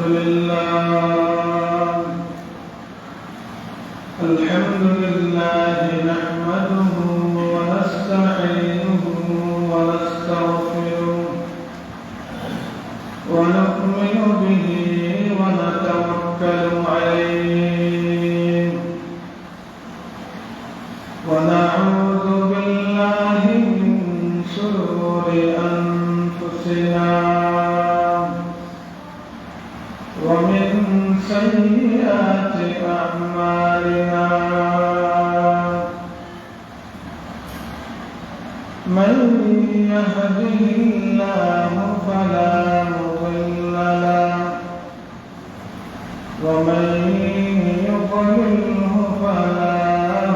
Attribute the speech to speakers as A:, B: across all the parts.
A: لله نحمده ونستعينه ونستغفره ونؤمن به ونتوكل عليه ونعوذ بالله من شرور أنفسنا ومن سيئات أعمالنا من يهده الله فلا مضل له ومن يضلله فلا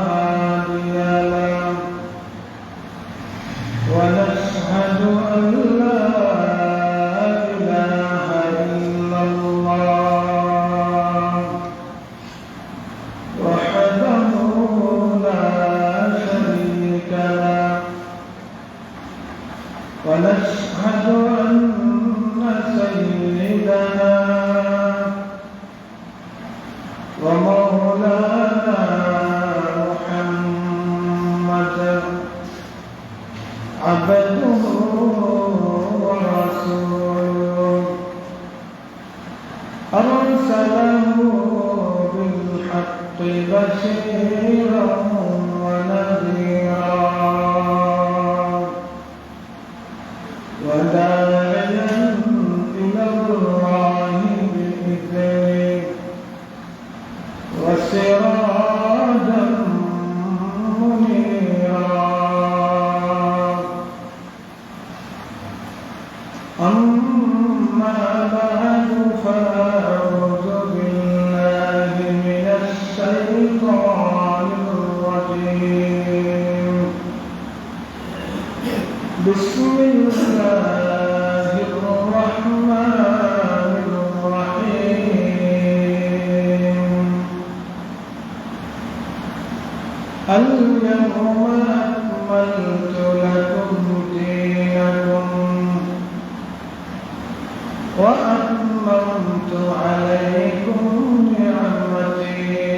A: هادي له ونشهد أن لا إله إلا الله وحده لا شريك له ونشهد أن سيدنا ومولانا محمدا عبده ورسوله أرسله بالحق بشيرا ونذيرا وداعيا إلى الله بإذنه وسراجا منيرا أما بعد فأعوذ بالله من الشيطان الرجيم بسم الله الرحمن الرحيم اليوم أكملت لكم دينكم وأتممت عليكم نعمتي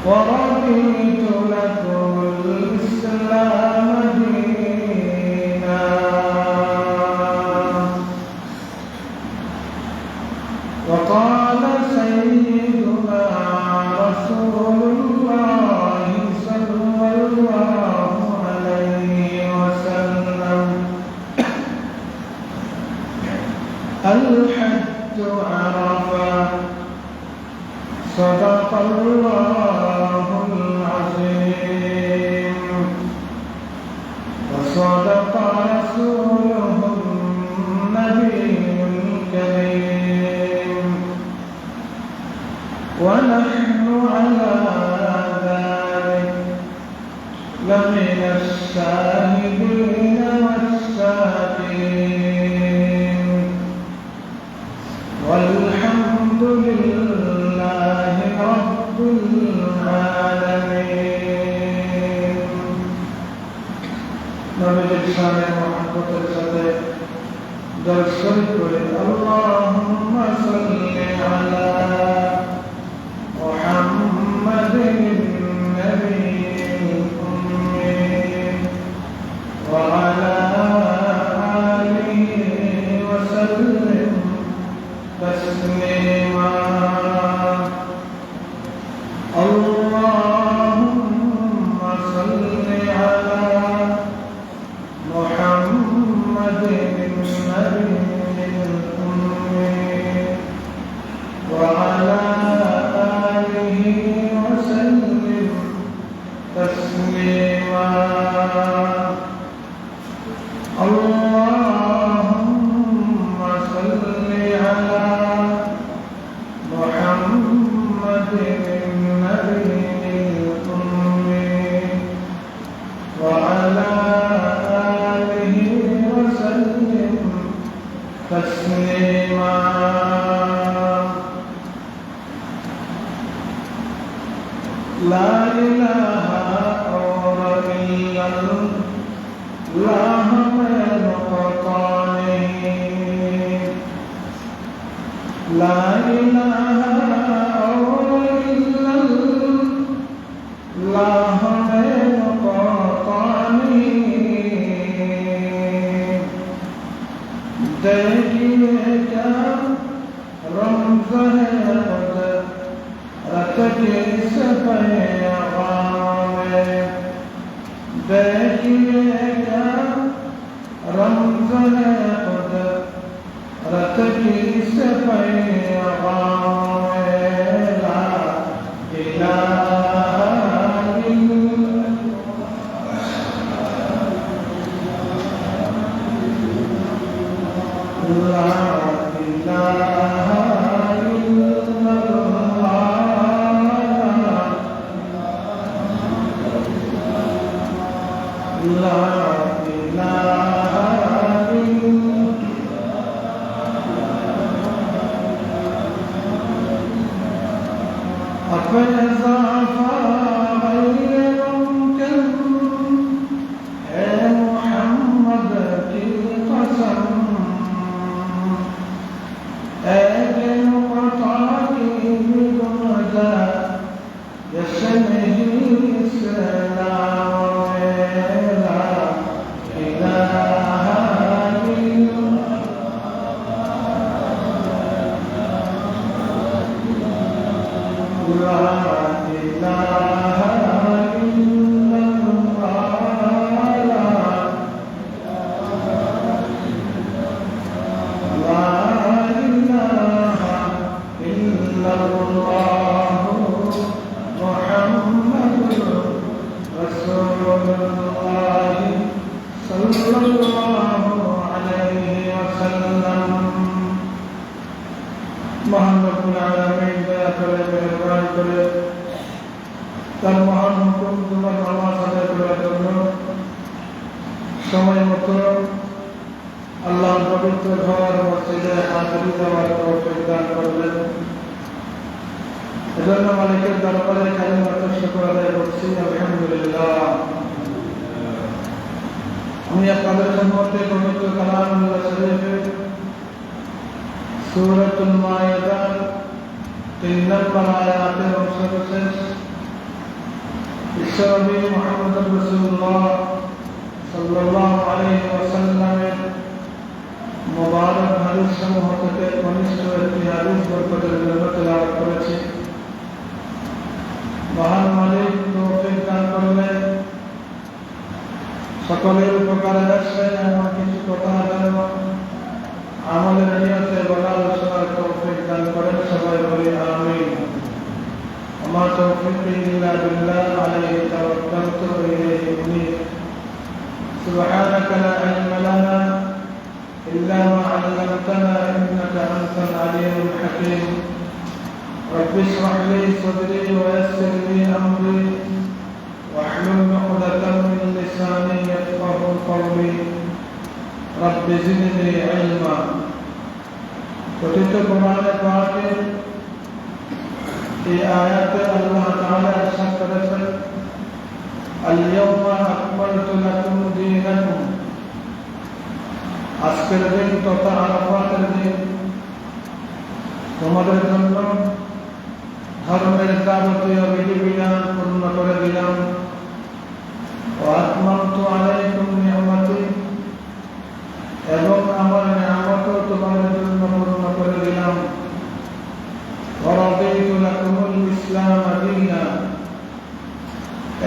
A: ورضيت لكم الإسلام دينا وقال سيدنا رسول الله صلى الله عليه وسلم الحج عرفة صدق الله العظيم وصدق رسوله النبي الكريم ونحن على ذلك لمن الشاهدين والشاكرين والحمد لله رب العالمين نبي الشان محبت الصدق درسل করে اللهم صل على محمد النبي الأمي وعلى آله وسلم تسليما اللهم صل على محمد النبي الأمي وعلى آله وسلم تسليما اللهم صل على محمد النبي الأمي وعلى آله وسلم تسليما لا إله إلا الله من قطعني إلا الله من قطعني देखिए क्या रमज़ है कुदरत के इस पैगाम में देखिए क्या रमज़ है कुदरत के इस पैगाम में ला इलाहा महान रब्बुल आलमीन दया करे मेहरबानी करे তার মহান হুকুম তোমার নামাজ আদায় করার জন্য সময় মতো আল্লাহর পবিত্র ঘর মসজিদে হাজিরি দেওয়ার তৌফিক দান করলেন। এজন্য মালিকের দরবারে কালিমাত শুকর আদায় করছি, আলহামদুলিল্লাহ। আমি আপনাদের সম্মুখে পবিত্র কালামুল্লাহ শরীফের সূরাতুল মাইদার 3 নম্বর আয়াতের অংশবিশেষ বিশ্বনবী মুহাম্মদ রাসূলুল্লাহ সাল্লাল্লাহু আলাইহি ওয়াসাল্লামের মুবারক হাদিস সমূহ থেকে কনিষ্ঠ একটি হাদিস বরকতের জন্য তেলাওয়াত করেছি। মহান মালিক তৌফিক দান করলেন সকলের উপকারে আসে এমন কিছু কথা যেন আমলের নিয়তে বলার শোনার তৌফিক দান করেন। সবাই বলি আমিন। আমার তৌফিক ইল্লা বিল্লাহ আলাইহি তাওয়াক্কালতু ওয়া ইলাইহি উনীব। সুবহানাকা লা ইলমা লানা ইল্লা মা 'আল্লামতানা ইন্নাকা আনতাল আলিমুল হাকীম। রব্বি ইশরাহ লি সাদরি ওয়া ইয়াসসির লি আমরি واحلل عقدة من لساني يفقهوا قولي رب زدني علما। পবিত্র কোরআনে পাকে এই আয়াতে আল্লাহ তাআলা ইরশাদ করেছেন, আল-ইয়াওমা আকমালতু লাকুম দীনাকুম। আজকের দিন তথা আরাফাতের দিন তোমাদের জন্য ধর্মের যাবতীয় বিধিবিধান পূর্ণ করে দিলাম। ওয়াতমামতু আলাইকুম নি'মাতি, এবং আমার নিয়ামত তোমাদের জন্য পূর্ণ করে দিলাম। ওয়ারাদিতু লাকুমুল ইসলাম দীনান,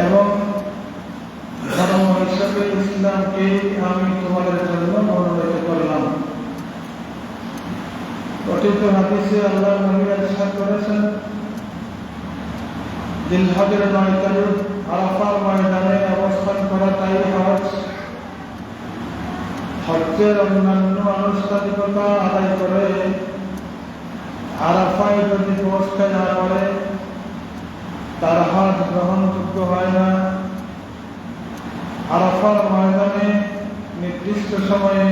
A: এবং ধর্ম হিসেবে ইসলামকে আমি তোমাদের জন্য মনোনীত করলাম। কথিত হাদিসে আল্লাহ নবী ইরশাদ করেছেন, জিলহজের 9 তারিখ আরাফার ময়দানে অবস্থান করাটাই হজ। হজ্জের অন্যান্য আনুষ্ঠানিকতা আদায় করে আরাফায় যদি পৌঁছতে না পারে তার হজ গ্রহণযোগ্য হয় না। আরাফার ময়দানে নির্দিষ্ট সময়ে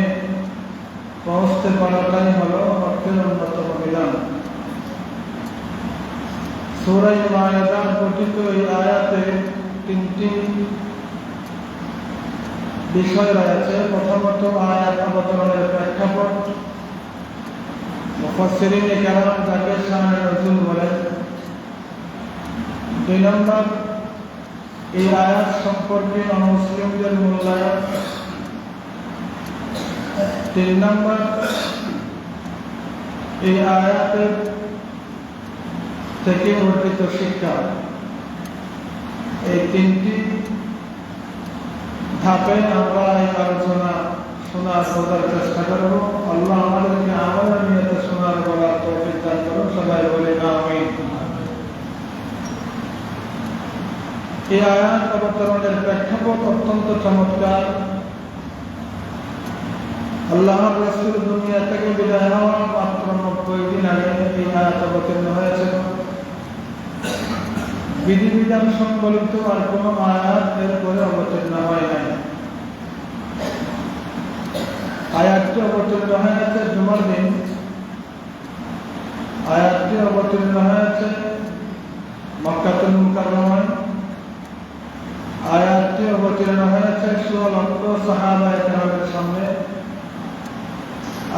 A: পৌঁছতে পারাটাই হলো হজ্জের অন্যতম বিধান। সূরা মাইদার পঠিত এই আয়াতে 3টি বিষয় রয়েছে। প্রথমত আয়াত অবতরণের প্রেক্ষাপট, মুফাসসিরিনে কেরাম যাকে শানে নজুল বলেন। 2 নম্বর, এই আয়াত সম্পর্কে অমুসলিমদের মূল্যায়ন। 3 নম্বর, এই আয়াতের থেকে অর্জিত শিক্ষা। এই 3টি ধাপে আমরা এই আলোচনা শোনার বোঝার চেষ্টা করব। আল্লাহ আমাদেরকে আমলের নিয়তে শোনার বলার তৌফিক দান করুন। সবাই বলে আমিন। এই আয়াত অবতরণের প্রেক্ষাপট অত্যন্ত চমৎকার। আল্লাহর রাসূল দুনিয়া থেকে বিদায় হওয়ার মাত্র 90 দিন আগে এই আয়াত অবতীর্ণ হয়েছিল। বিধিবিধান সংবলিত আর কোন আয়াত এরপরে অবতীর্ণ হয় নাই। আয়াতটি অবতীর্ণ হয়েছে জুমার দিন। আয়াতটি অবতীর্ণ হয়েছে মক্কাতুল মুকাররমায়। আয়াতটি অবতীর্ণ হয়েছে 16 লক্ষ সাহাবায়ে কেরামের সামনে।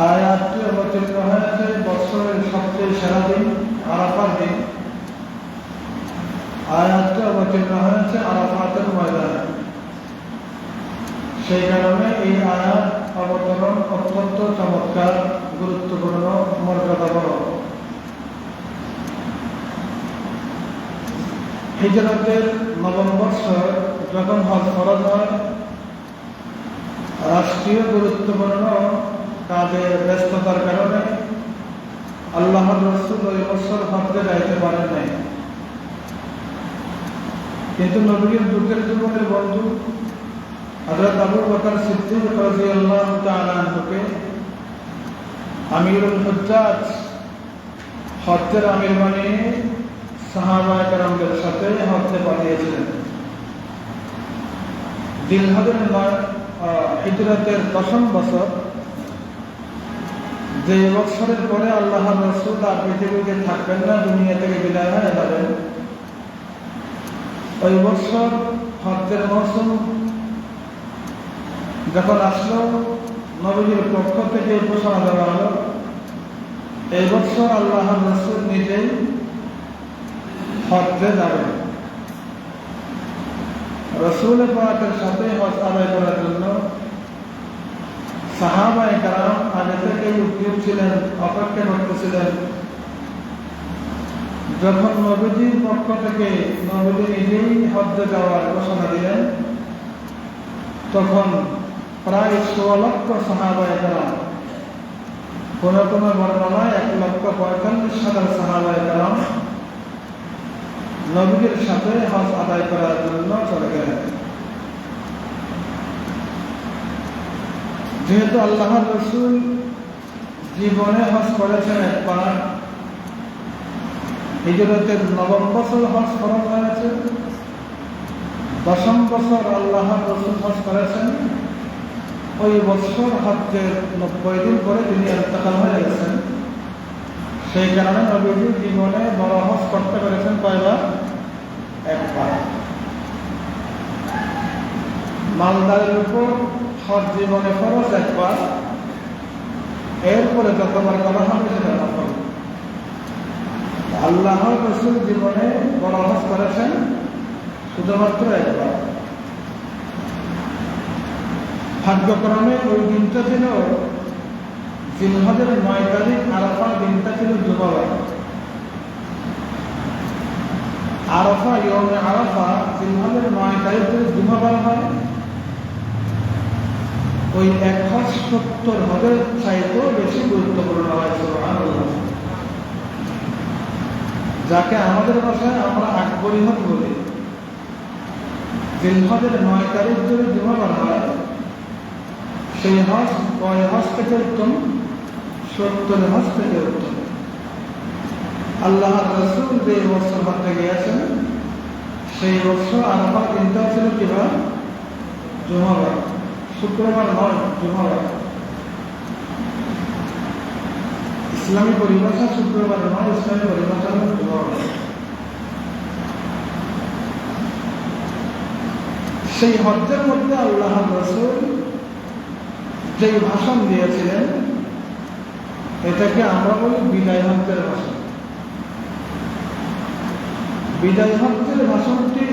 A: আয়াতটি অবতীর্ণ হয়েছে বছরের সবচেয়ে সেরা দিন আরাফার দিন। আয়াতটি অবতীর্ণ হয়েছে আরাফাতের ময়দানে। সেই কারণে এই আয়াত অবতরণ অত্যন্ত চমৎকার, গুরুত্বপূর্ণ, মর্যাদাপূর্ণ। হিজরতের 9ম বৎসর যখন হজ ফরজ হয়, রাষ্ট্রীয় গুরুত্বপূর্ণ কাজের ব্যস্ততার কারণে আল্লাহর রাসূল ওই বছর হজ্জে যাইতে পারেন নাই। কিন্তু নবীর যুগের জীবনের বন্ধু হযরত আবু বকর সিদ্দিক রাদিয়াল্লাহু তাআলা আনহুকে আমিরুল হুজ্জাজ, হজ্জের আমির বানিয়ে সাহাবায়ে কেরামদের সাথে হজ্জে পাঠিয়েছিলেন। হিজরতের 10ম বছর, যে বছরের পরে আল্লাহর রাসূল আর পৃথিবীতে থাকবেন না, দুনিয়া থেকে বিদায় হয়ে যাবেন, ওই বছর হজ্জের মৌসুম যখন আসলো, নবীর পক্ষ থেকে ঘোষণা দেওয়া হলো এই বছর আল্লাহর রাসূল নিজেই হজ্জে যাবেন। রাসূল পাকের সাথে হজ আদায় করার জন্য সাহাবায়ে কেরাম আগে থেকেই উদ্গ্রীব ছিলেন, অপেক্ষা করতেছিলেন। যখন নবীজির পক্ষ থেকে নবী নিজেই হজ্জে যাওয়ার ঘোষণা দিলেন, তখন প্রায় 16 লক্ষ সাহাবায়ে কেরাম, কোন কোন বর্ণনায় 1,45,000 সাহাবায়ে কেরাম নবীর সাথে হজ আদায় করার জন্য চলে গেলেন। যেহেতু আল্লাহর রাসূল জীবনে হজ করেছেন একবার, হিজরতের 9ম বছর হজ ফরজ হয়েছে, 10ম বছর আল্লাহর রাসূল হজ করেছেন। ওই বছর হজ্জের 90 দিন পরে তিনি ইন্তেকাল হয়ে গেছেন। সেই কারণে নবীজি জীবনে বড় হজ করতে পেরেছেন কয়বার? একবার। মালদারের উপর হজ জীবনে ফরজ একবার, এরপরে যতবার করা হবে সেটা নফল। আল্লাহর রাসূল জীবনে বড় হজ করেছেন শুধুমাত্র একবার। ভাগ্যক্রমে ওই দিনটা ছিল জিলহজের 9 তারিখ, আরাফার দিনটা ছিল জুমাবার। আরাফা, ইয়মে আরাফা জিলহজের 9 তারিখ থেকে জুমাবার হয়। ওই 1 হজ 70 হজের চাইতেও বেশি গুরুত্বপূর্ণ হয়। সুবহানাল্লাহ। যাকে আমাদের ভাষায় আমরা আকবরী হজ বলি। জিলহজের 9 তারিখ যদি জুমাবার হয়, সেই হজ কয় হজ থেকে উত্তম? 70 হজ থেকে উত্তম। আল্লাহর রাসূল যে বছর হজ্জে গিয়েছেন, সেই বছর আরাফার দিনটা ছিল কিবার? জুমাবার। শুক্রবার নয়, জুমাবার। ইসলামী পরিভাষা শুক্রবার নয়, ইসলামী পরিভাষা হল জুমাবার। সেই হজ্জের মধ্যে আল্লাহর রাসূল যেই ভাষণ দিয়েছিলেন, এটাকে আমরা বলি বিদায় হজ্জের ভাষণ। বিদায় হজ্জের ভাষণটি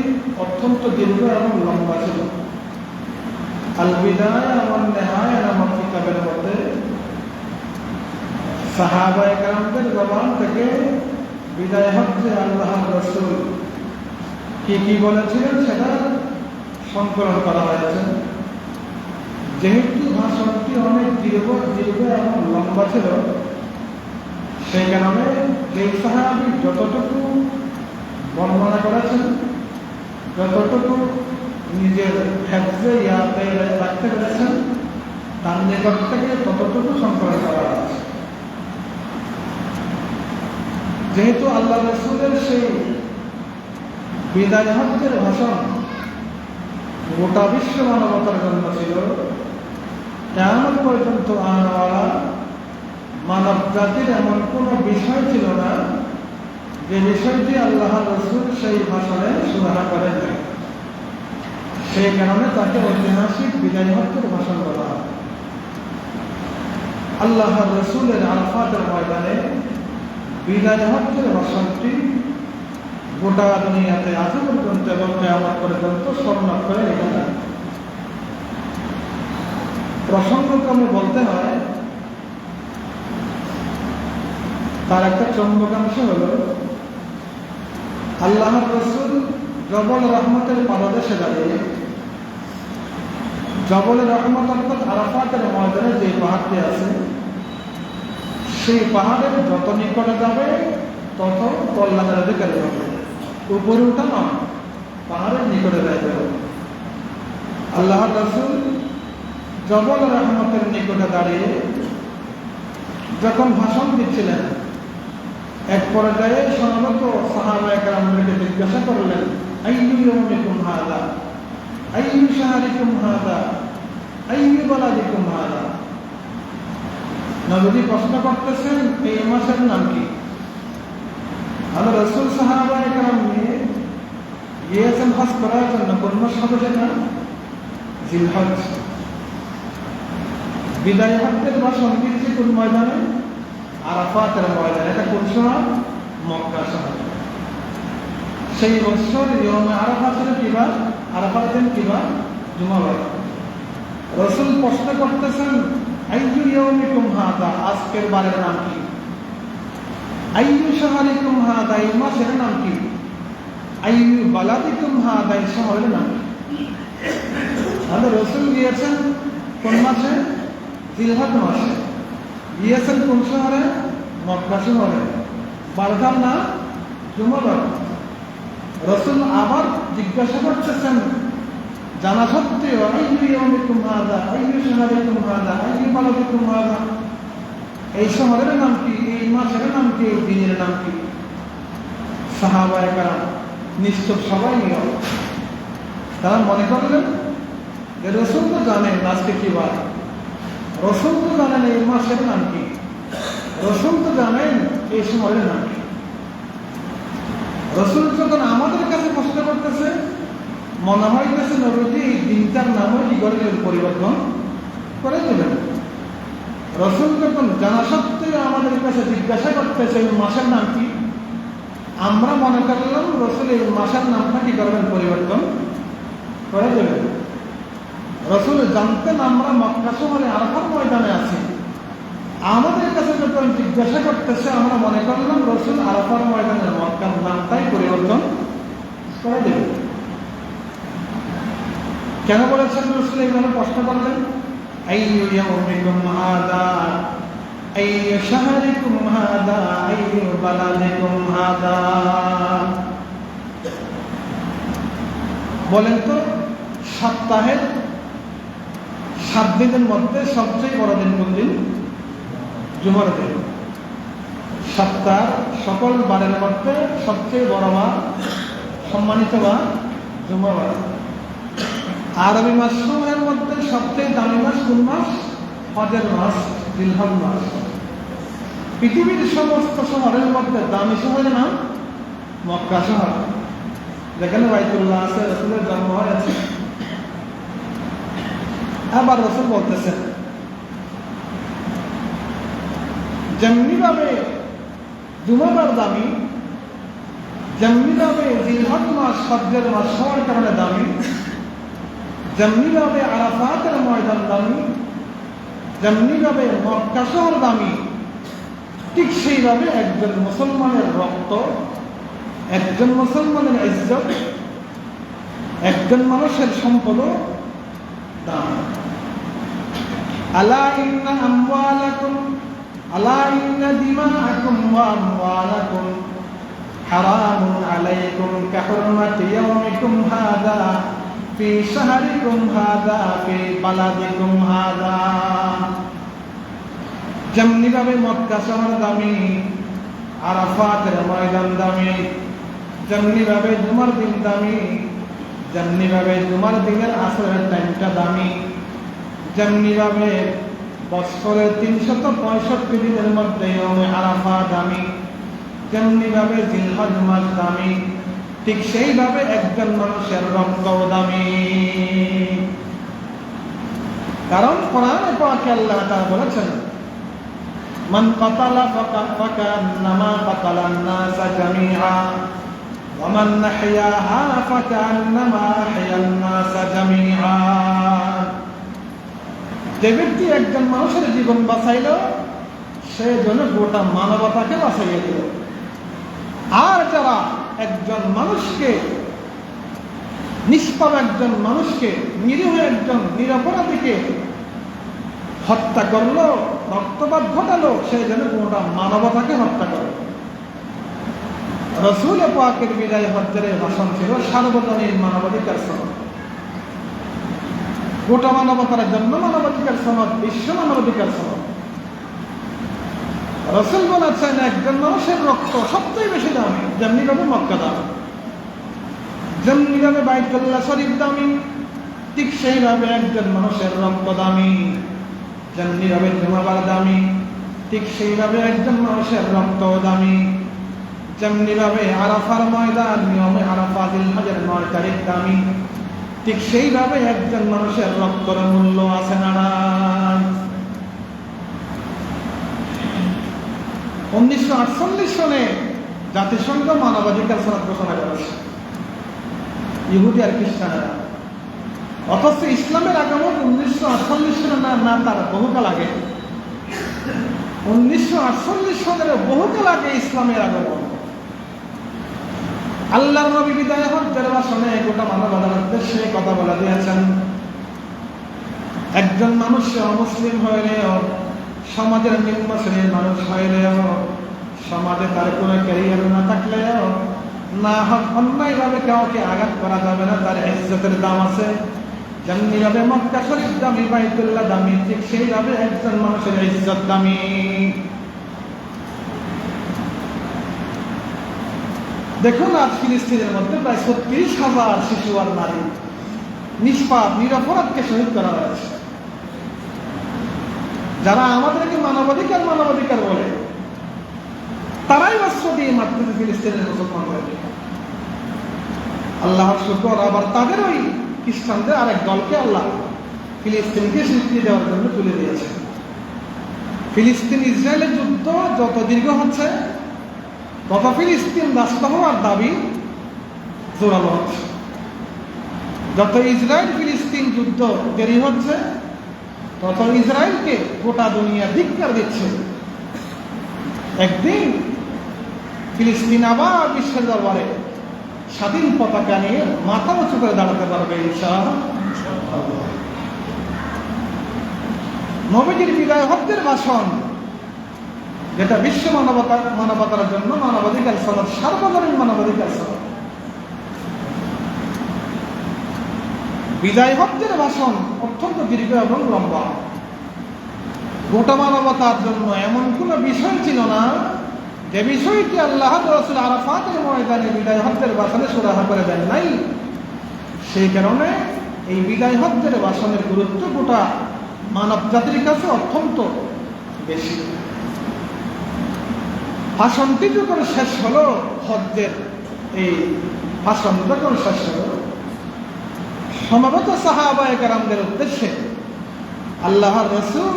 A: অত্যন্ত দীর্ঘ এবং লম্বা ছিল। আল বিদায় এবং নেহায়া নামক কিতাবের মধ্যে সাহাবায়ে কেরামদের জবান থেকে বিদায় হজ্জে আল্লাহর রাসূল কি কি বলেছিলেন সেটা সংকলন করা হয়েছে। যেহেতু ভাষণটি অনেক দীর্ঘ এবং লম্বা ছিল, সেই কারণে যেই সাহাবী যতটুকু বর্ণনা করেছেন, যতটুকু নিজের হেফজে ইয়াদে রাখতে পেরেছেন, তার নিকট থেকে ততটুকু সংকলন করা হয়েছে। যেহেতু আল্লাহ রাসূলের সেই বিদায় হজ্জের ভাষণ গোটা বিশ্ব মানবতার জন্য ছিল, কিয়ামত পর্যন্ত আনাওয়ালা মানব জাতির এমন কোনো বিষয় ছিল না যে বিষয়টি আল্লাহ রাসূল সেই ভাষণে সুরাহা করেন নাই। সেই কারণে তাকে ঐতিহাসিক বিদায় হজ্জের ভাষণ বলা হয়। আল্লাহ রাসূলের আরাফাতের ময়দানে বিদায় হজ্জের ভাষণটি গোটা দুনিয়াতে আজ পর্যন্ত এবং কিয়ামত পর্যন্ত স্মরণাক্ষরে লেখা থাকে। প্রসঙ্গক্রমে বলতে হয়, তার একটা চমকাংশ হল আল্লাহর রাসূল জবল রহমতের পাদদেশে দাঁড়িয়ে, জবল রহমত অর্থাৎ আরাফাতের ময়দানে যে পাহাড়টি আছে, সেই পাহাড়ের যত নিকটে যাবে তত কল্যাণের অধিকারী হবে। উপরে উঠা নয়, পাহাড়ের নিকটে যাইতে হবে। আল্লাহর রাসূল জবল রহমতের নিকটে দাঁড়িয়ে যখন ভাষণ দিচ্ছিলেন, এক পর্যায়ে সমবেত সাহাবায়ে কেরামদেরকে জিজ্ঞাসা করলেন, আইয়ু ইয়াউমিকুম হাযা, আইয়ু শাহরিকুম হাযা, আইয়ু বালাদিকুম হাযা। নবীজি প্রশ্ন করতেছেন, এই মাসের নাম কি? আল্লাহ রাসূল সাহাবায়ে কেরাম নিয়ে গিয়েছেন হজ করার জন্য। কোন মাস হবে সেটা? জিলহজ। বিদায় হজ্জের ভাষণ দিচ্ছে কোন ময়দানে? আরাফাতের ময়দানে। এটা কোন শহর? মক্কা শহর। সেই বছর ইয়মে আরাফা ছিল কিবার? আরাফার দিন কিবার? জুমাবার। রাসূল প্রশ্ন করতেছেন, আইয়ু ইয়াউমিকুম হাযা, আজকের বারের নাম কি? আইয়ু শাহরিকুম হাযা, এই মাসের নাম কি? আইয়ু বালাদিকুম হাযা, এই শহরের নাম কি? তাহলে রাসূল গিয়েছেন কোন মাসে? জিলহজ মাসে। গিয়েছেন কোন শহরে? মক্কা শহরে। বারটার নাম জুমাবার। রাসূল আবার জিজ্ঞাসা করতেছেন জানা সত্ত্বেও, আইয়ু ইয়াউমিকুম হাযা, আইয়ু শাহরিকুম হাযা, আইয়ু বালাদিকুম হাযা, এই শহরের নাম কি? এই মাসের নাম কি? এই দিনের নাম কি? সাহাবায়ে কেরাম নিশ্চয় সবাই নিয়ম। তারা মনে করলেন যে রাসূল তো জানেন আজকে কি বার, রাসূল তো জানেন এই মাসের নাম কি, রাসূল তো জানেন এই শহরের নাম কি। রাসূল যখন আমাদের কাছে প্রশ্ন করতেছে, মনে হইতেছে নবীজি এই দিনটার নামও কি করে দেবেন? পরিবর্তন করে দেবেন। রাসূল যখন জানা সত্ত্বেও আমাদের কাছে জিজ্ঞাসা করতেছে এই মাসের নাম কি, আমরা মনে করলাম রাসূল এই মাসের নামটা কি করবেন? পরিবর্তন করে দেবেন। রাসূল জানতেন আমরা মক্কা শহরে আরাফার ময়দানে আছি। আমাদের কাছে যখন জিজ্ঞাসা করতেছে, আমরা মনে করলাম রাসূল আরাফার ময়দানের মক্কার নামটাই পরিবর্তন করে দেবেন। কেন বলেছেন রাসূল এইভাবে প্রশ্ন করলেন? আইয়ু ইয়াউমিকুম হাযা, আইয়ু শাহরিকুম হাযা, আইয়ু বালাদিকুম হাযা। বলেন তো, সপ্তাহের 7 দিনের মধ্যে সবচেয়ে বড় দিন কোন দিন? জুমার দিন। সপ্তাহের সকল বারের মধ্যে সবচেয়ে বড় বার, সম্মানিত বার জুমাবার। আরবি মাসসমূহের মধ্যে সবচেয়ে দামি মাস কোন মাস? হজের মাস, জিলহজ মাস। পৃথিবীর সমস্ত শহরের মধ্যে দামি শহরের নাম মক্কা শহর, যেখানে বাইতুল্লাহ আছে, রাসূলের জন্ম হয়েছে। আবার রাসূল বলতেছেন যেমনিভাবে জুমাবার দামি, যেমনিভাবে জিলহজ মাস হজ্জের মাস হওয়ার কারণে দামি, যেমনিভাবে আরাফাতের ময়দান দামি, যেমনিভাবে মক্কা শহর দামি, ঠিক সেইভাবে একজন মুসলমানের রক্ত, একজন মুসলমানের ইজ্জত, একজন মানুষের সম্পদ দাম। আলা ইন্না আমওয়ালাকুম আলা ইন্না দিমাআকুম ওয়া আমওয়ালাকুম হারামুন আলাইকুম কাহুরমাতি ইয়াউমিকুম হাযা ফি শাহরিকুম হাযা ফি বালাদিকুম হাযা। যেমনিভাবে মক্কা শহর দামি, আরাফাতের ময়দান দামি, যেমনিভাবে জুমার দিন দামি, যেমনিভাবে জুমার দিনের আসরের টাইমটা দামি, যেমনিভাবে বছরের 365 দিনের মধ্যে আরাফা দামি, যেমনিভাবে জিলহজ মাস দামি, ঠিক সেইভাবে একজন মানুষের রক্তও দামি। কারণ কোরআনে পাকে আল্লাহ তাআলা বলেছেন, মান কাতালা ফাকান্নামা কাতালান নাসা জামিআ ওয়া মান আহইয়াহা ফাকান্নামা আহইয়ান নাসা জামিআ। যে ব্যক্তি একজন মানুষের জীবন বাঁচাইল, সে যেন গোটা মানবতাকে বাঁচাইয়া দিল। আর যারা একজন মানুষকে, নিষ্পাপ একজন মানুষকে, নিরীহ একজন নিরপরাধীকে হত্যা করলো, রক্তপাত ঘটালো, সে যেন গোটা মানবতাকে হত্যা করল। রাসূল পাকের বিদায় হজ্জের ভাষণ ছিল সার্বজনীন মানবাধিকার সনদ, গোটা মানবতার জন্য মানবাধিকার সনদ, বিশ্ব মানবাধিকার সনদ। রাসূল বলেছেন একজন মানুষের রক্ত সবচেয়ে বেশি দামি, যেমনিভাবে মক্কা দামি, যেমনিভাবে বাইতুল্লাহ শরীফ দামি, ঠিক সেইভাবে একজন মানুষের রক্ত দামি। যেমনিভাবে জুমাবার দামি, ঠিক সেইভাবে একজন মানুষের রক্ত দামি। যেমনিভাবে আরাফার ময়দান, নিয়মে আরাফা জিলহজের 9 তারিখ দামি, ঠিক সেইভাবে একজন মানুষের রক্তের মূল্য আছে না নাই? 1948 সনে জাতিসংঘ মানবাধিকার সনদ ঘোষণা করেছে ইহুদি আর খ্রিস্টানেরা, অথচ ইসলামের আগমন 1948 সনে না, তার বহুকাল আগে। 1948 সনের বহুকাল আগে ইসলামের আগমন। আল্লাহর নবী বিদায় হজ্জের ভাষণে গোটা মানবতার উদ্দেশ্যে কথা বলে দিয়েছেন, একজন মানুষ অমুসলিম হইলেও, সমাজের নিম্ন শ্রেণীর মানুষ হইলেও, সমাজে তার কোনো ক্যারিয়ার না থাকলেও, না হোক অন্যায়ভাবে কাউকে আঘাত করা যাবে না, তার ইজ্জতের দাম আছে। যেমনিভাবে মক্কা শরীফ দামি, বাইতুল্লাহ দামি, ঠিক সেইভাবে একজন মানুষের ইজ্জত দামি। দেখুন আজ ফিলিস্তিনের মধ্যে প্রায় 36,000 শিশু আর নারী নিষ্পাপ নিরপরাধকে শহীদ করা হয়েছে। যারা আমাদেরকে মানবাধিকার মানবাধিকার বলে, তারাই অস্ত্র দিয়ে মারতেছে ফিলিস্তিনের মুসলমানদেরকে। আল্লাহর শুকর, আবার তাদের ওই খ্রিস্টানদের আরেক দলকে আল্লাহ ফিলিস্তিনকে স্বীকৃতি দেওয়ার জন্য তুলে দিয়েছে। ফিলিস্তিন ইসরায়েলের যুদ্ধ যত দীর্ঘ হচ্ছে, তত ফিলিস্তিন রাষ্ট্র হওয়ার দাবি জোরালো হচ্ছে। যত ইসরায়েল ফিলিস্তিন যুদ্ধ দেরি হচ্ছে, তত ইসরায়েলকে গোটা দুনিয়া ধিক্কার দিচ্ছে। একদিন ফিলিস্তিন আবার বিশ্বের দরবারে স্বাধীন পতাকা নিয়ে মাথা উঁচু করে দাঁড়াতে পারবে ইনশাআল্লাহ। নবীজির বিদায় হজ্জের ভাষণ, যেটা বিশ্ব মানবতার জন্য মানবাধিকার সনদ, সার্বজনীন মানবাধিকার সনদ। বিদায় হজ্জের ভাষণ অত্যন্ত দীর্ঘ এবং লম্বা। গোটা মানবতার জন্য এমন কোন বিষয় ছিল না যে বিষয়টি আল্লাহ রাসূল আরাফাতের ময়দানে বিদায় হজ্জের ভাষণে সুরাহা করে দেন নাই। সেই কারণে এই বিদায় হজ্জের ভাষণের গুরুত্ব গোটা মানব জাতির কাছে অত্যন্ত বেশি। ভাষণটি যখন শেষ হলো, হজ্জের এই ভাষণ যখন শেষ হলো, সমবেত সাহাবায়ে কেরামদের উদ্দেশ্যে আল্লাহর রাসূল